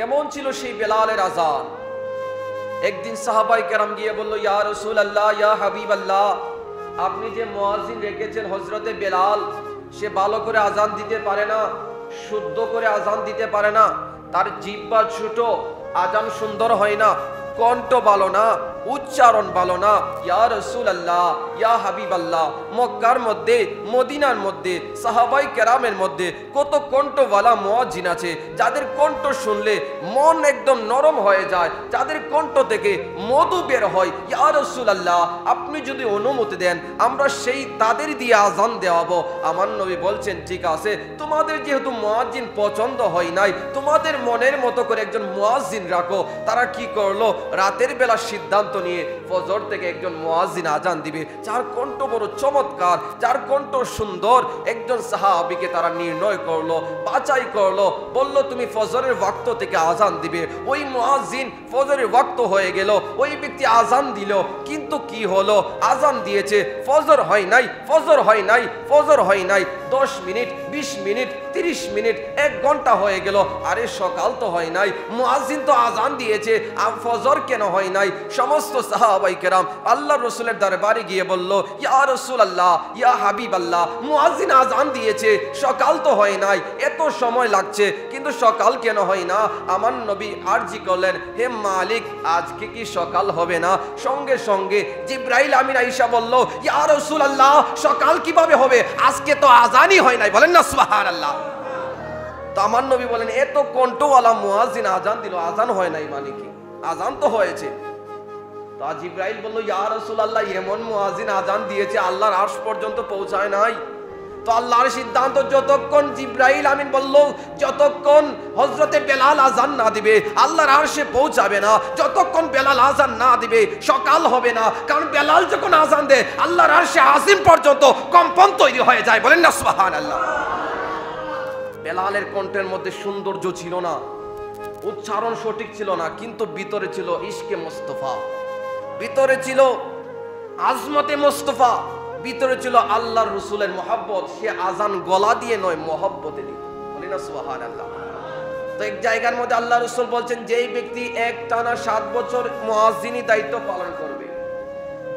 কেমন ছিল সেই বেলালের আজান। একদিন সাহাবায়ে কেরাম গিয়ে বলল, ইয়া রাসূলুল্লাহ, ইয়া হাবিবাল্লাহ, আপনি যে মুয়াজ্জিন রেখেছেন হযরতে বেলাল, সে ভালো করে আজান দিতে পারে না, শুদ্ধ করে আজান দিতে পারে না, তার জিহ্বা ছোট, আজান সুন্দর হয় না, কণ্ঠ ভালো না, উচ্চারণ ভালো না। ইয়া রাসূলুল্লাহ, ইয়া হাবিবাল্লাহ, মক্কার মধ্যে মদিনার মধ্যে সাহাবায়ে কেরামের মধ্যে কত কণ্ঠওয়ালা মুয়াজ্জিন আছে যাদের কণ্ঠ শুনলে মন একদম নরম হয়ে যায়, যাদের কণ্ঠ থেকে মধু বের হয়। ইয়া রাসূলুল্লাহ, আপনি যদি অনুমতি দেন আমরা সেই তাদের দিয়ে আজান দেওয়াবো। আমার নবী বলছেন, ঠিক আছে, তোমাদের যেহেতু মুয়াজ্জিন পছন্দ হয় নাই, তোমাদের মনের মতো করে একজন মুয়াজ্জিন রাখো। তারা কি করলো, রাতের বেলা সিদ্ধান্ত নিয়ে ফজর থেকে একজন মুয়াজ্জিন আজান দিবে, যার কণ্ঠ বড় চমৎকার, যার কণ্ঠ সুন্দর। একজন সাহাবীকে তারা নির্ণয় করলো, বাছাই করলো, বলল তুমি ফজরের ওয়াক্ত থেকে আজান দিবে। ওই মুয়াজ্জিন ফজরের ওয়াক্ত হয়ে গেল, ওই ব্যক্তি আজান দিল, কিন্তু কি হলো, আজান দিয়েছে, ফজর হয় নাই, ফজর হয় নাই, ফজর হয় নাই। 10 মিনিট, 20 মিনিট, 30 মিনিট, 1 ঘন্টা হয়ে গেল, আরে সকাল তো হয় নাই, মুয়াজ্জিন তো আজান দিয়েছে, আর ফজর কেন হয় নাই? সমস্ত সাহাবায়ে কেরাম আল্লাহর রাসূলের দরবারে গিয়ে বলল, ইয়া রাসূলুল্লাহ, ইয়া হাবিবাল্লাহ, মুয়াজ্জিন আজান দিয়েছে, সকাল তো হয় নাই, এত সময় লাগছে, কিন্তু সকাল কেন হয় না? আমার নবী আরজি করলেন, হে মালিক, আজকে কি সকাল হবে না? সঙ্গে সঙ্গে জিবরাইল আমিন আয়েশা বলল, ইয়া রাসূলুল্লাহ, সকাল কিভাবে হবে? আজকে তো আজানই হয় নাই। বলেন না সুবহানাল্লাহ। তো আমার নবী বলেন, এত কণ্ঠওয়ালা মুয়াজ্জিন আজান দিল, আজান হয় নাই মানে কি? আজান তো হয়েছে। তো জিবরাইল বলল, ইয়া রাসূলুল্লাহ, এমন মুয়াজ্জিন আজান দিয়েছে আল্লাহর আরশ পর্যন্ত পৌঁছায় নাই। তো আল্লাহর সিদ্ধান্ত, যতক্ষণ জিবরাইল আমিন বলল, যতক্ষণ হযরতে বেলাল আজান না দিবে আল্লাহর আরশে পৌঁছাবে না, যতক্ষণ বেলাল আজান না দিবে সকাল হবে না। কারণ বেলাল যখন আজান দেয় আল্লাহর আরশে আজিম পর্যন্ত কম্পন তৈরি হয়ে যায়। বলেন না সুবহানাল্লাহ। বেলালের কণ্ঠের মধ্যে সৌন্দর্য ছিল না, উচ্চারণ সঠিক ছিল না, কিন্তু ভিতরে ছিল ইশকে মুস্তাফা, ভিতরে ছিল আজমতে মুস্তাফা, ভিতরে ছিল আল্লাহর রাসূলের মহব্বত। সে আজান গলা দিয়ে নয়, মহব্বতে দিত। বলি না সুবহানাল্লাহ। তো এক জায়গার মধ্যে আল্লাহর রাসূল বলছেন, যেই ব্যক্তি একটানা 7 বছর মুয়াজ্জিনী দায়িত্ব পালন করবে,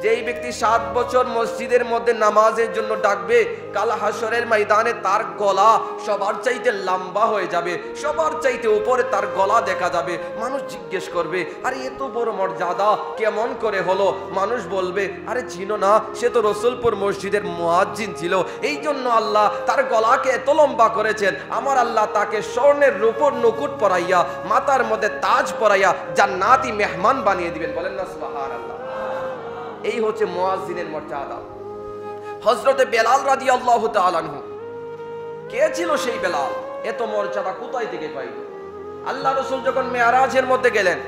যেই ব্যক্তি 7 বছর মসজিদের মধ্যে নামাজের জন্য ডাকবে, কাল হাসরের ময়দানে তার গলা সবার চাইতে লম্বা হয়ে যাবে, সবার চাইতে উপরে তার গলা দেখা যাবে। মানুষ জিজ্ঞেস করবে, আরে এত বড় মর্যাদা কেমন করে হলো? মানুষ বলবে, আরে চিনো না, সে তো রসুলপুর মসজিদের মুয়াজ্জিন ছিল, এই জন্য আল্লাহ তার গলাকে এত লম্বা করেছেন। আমার আল্লাহ তাকে স্বর্ণের রূপোর নুকুট পরাইয়া, মাথার মধ্যে তাজ পরাইয়া জান্নাতি মেহমান বানিয়ে দিবেন। বলেন না সুবহানাল্লাহ। এই হচ্ছে মুয়াজ্জিনের মর্যাদা। হযরতে বেলাল রাদিয়াল্লাহু তাআলা আনহু, কে ছিল সেই বেলাল? এত মর্যাদা কোথায় থেকে পাইল? আল্লাহ রাসূল যখন মেরাজের মধ্যে গেলেন,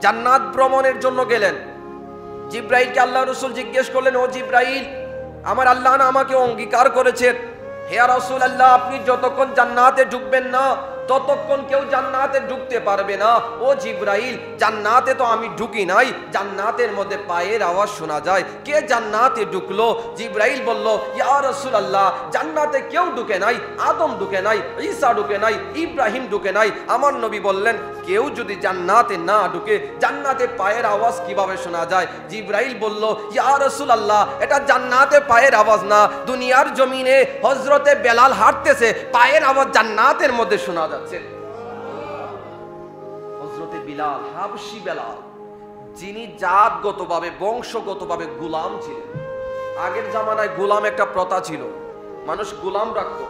জান্নাত ভ্রমণের জন্য গেলেন, জিবরাইলকে আল্লাহ রাসূল জিজ্ঞেস করলেন, ও জিবরাইল, আমার আল্লাহ না আমাকে অঙ্গীকার করেছেন, হে রাসূলুল্লাহ, আপনি যতক্ষণ জান্নাতে ঢুকবেন না ততক্ষণ কেউ জান্নাতে ঢুকতে পারবে না। ও জিবরাইল, জান্নাতে তো আমি ঢুকি নাই, জান্নাতের মধ্যে পায়ের আওয়াজ শোনা যায়, কে জান্নাতে ঢুকলো? জিবরাইল বলল, ইয়া রাসূলুল্লাহ, জান্নাতে কেউ ঢুকে নাই, আদম ঢুকে নাই, ঈসা ঢুকে নাই, ইব্রাহিম ঢুকে নাই। আমার নবী বললেন, কেউ যদি জান্নাতে না ঢুকে জান্নাতে পায়ের আওয়াজ কিভাবে শোনা যায়? জিবরাইল বলল, ইয়া রাসূলুল্লাহ, এটা জান্নাতে পায়ের আওয়াজ না, দুনিয়ার জমিনে হযরতে বেলাল হাঁটতেছে, পায়ের আওয়াজ জান্নাতের মধ্যে শোনা যাচ্ছে। হযরতে বিলাল, হাবশী বেলাল, যিনি জাতগতভাবে বংশগতভাবে গোলাম ছিলেন। আগের জামানায় গোলাম একটা প্রথা ছিল, মানুষ গোলাম রাখতো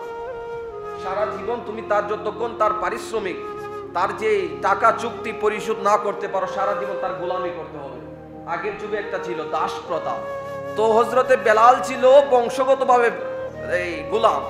সারা জীবন। তুমি তার যতক্ষণ তার পারিশ্রমিক, তার যে টাকা চুক্তি পরিশোধ না করতে পারো, সারা জীবন তার গোলামি করতে হবে। আগের যুগে একটা ছিল দাস প্রথা। তো হযরতে বেলাল ছিল বংশগতভাবে এই গোলাম।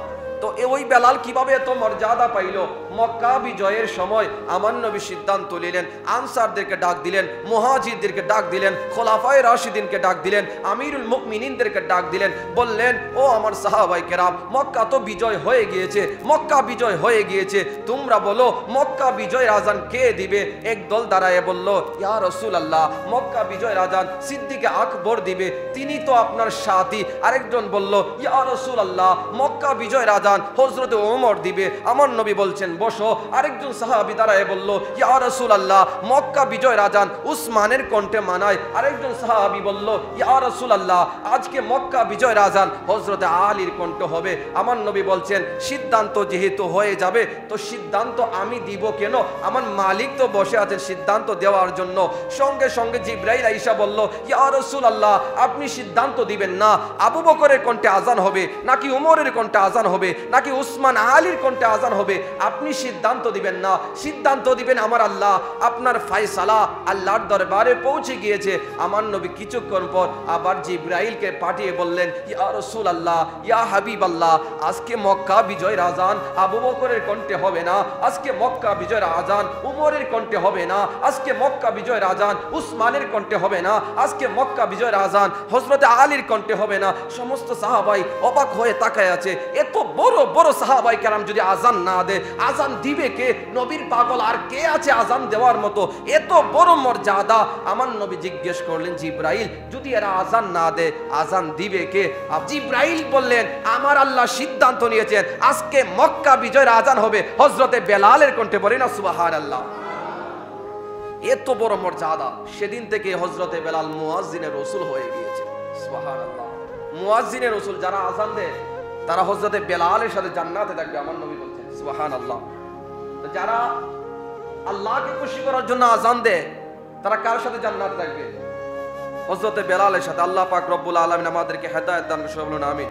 তো ওই বেলাল কিভাবে এত মর্যাদা পাইল? মক্কা বিজয়ের সময় আমার নবী সিদ্ধান্ত নিলেন, আনসারদেরকে ডাক দিলেন, মুহাজিরদেরকে ডাক দিলেন, খোলাফায়ে রাশিদিনকে ডাক দিলেন, আমিরুল মুমিনিনদেরকে ডাক দিলেন। বললেন, ও আমার সাহাবায়ে কেরাম, মক্কা তো বিজয় হয়ে গিয়েছে, মক্কা বিজয় হয়ে গিয়েছে, তোমরা বলো মক্কা বিজয়ের আজান কে দিবে? একদল দাঁড়ায় বলল, ইয়া রাসূলুল্লাহ, মক্কা বিজয়ের আজান সিদ্দিক আকবর দিবে, তিনি তো আপনার সাথী। আরেকজন বলল, ইয়া রাসূলুল্লাহ, মক্কা বিজয়ের আজান হযরত ওমর দিবে। আমার নবী বলছেন, বসো। আরেকজন সাহাবী দাঁড়ায় বলল, ইয়া রাসূলুল্লাহ, মক্কা বিজয়ের আজান উসমানের কণ্ঠে মানায়। আরেকজন সাহাবী বলল, ইয়া রাসূলুল্লাহ, আজকে মক্কা বিজয়ের আজান হযরত আলীর কণ্ঠে হবে। আমার নবী বলছেন, সিদ্ধান্ত যেহেতু হয়ে যাবে তো সিদ্ধান্ত আমি দিব কেন? আমার মালিক তো বসে আছেন সিদ্ধান্ত দেওয়ার জন্য। সঙ্গে সঙ্গে জিবরাইল আইসা বলল, ইয়া রাসূলুল্লাহ, আপনি সিদ্ধান্ত দিবেন না আবু বকরের কণ্ঠে আজান হবে নাকি উমরের কণ্ঠে আজান হবে নাকি উসমান আলীর কণ্ঠে আজান হবে, আপনি সিদ্ধান্ত দিবেন না, সিদ্ধান্ত দিবেন আমার আল্লাহ। আপনার ফায়সালা আল্লাহর দরবারে পৌঁছে গিয়েছে। আমার নবী কিছুক্ষণ পর আবার জিবরাইলকে পাঠিয়ে বললেন, ইয়া রাসূলুল্লাহ, ইয়া হাবিবাল্লাহ, আজকে মক্কা বিজয়ের আজান আবু বকরের কণ্ঠে হবে না, আজকে মক্কা বিজয়ের আজান উমরের কণ্ঠে হবে না, আজকে মক্কা বিজয়ের আজান উসমানের কণ্ঠে হবে না, আজকে মক্কা বিজয়ের আজান হযরত আলীর কণ্ঠে হবে না। সমস্ত সাহাবাই অবাক হয়ে তাকায় আছে। এত বড় বড় সাহাবাই কেরাম যদি আজান না দেয়, আজান দিবে কে? নবীর পাগল আর কে আছে আজান দেওয়ার মতো? এত বড় মর্যাদা। আমার নবী জিজ্ঞেস করলেন, জিবরাইল, যদি এরা আজান না দেয় আজান দিবে কে? জিবরাইল বললেন, আমার আল্লাহ সিদ্ধান্ত নিয়েছেন আজকে মক্কা বিজয়ের আজান হবে হযরতে বেলালের কণ্ঠে। বলেন না সুবহানাল্লাহ। এত বড় মর্যাদা। সেদিন থেকে হযরতে বেলাল মুয়াজ্জিনের রাসূল হয়ে গিয়েছে। সুবহানাল্লাহ। মুয়াজ্জিনের রাসূল যারা আজান দেয় তারা হযরতে বেলালের সাথে জান্নাতে থাকবে। আমার নবী বলছেন সুবহানাল্লাহ। তো যারা আল্লাহকে খুশি করার জন্য আজান দেয় তারা কার সাথে জান্নাতে থাকবে? হযরতে বেলালের সাথে। আল্লাহ পাক রব্বুল আলামিন আমাদেরকে হেদায়েত দান করুন, আমিন।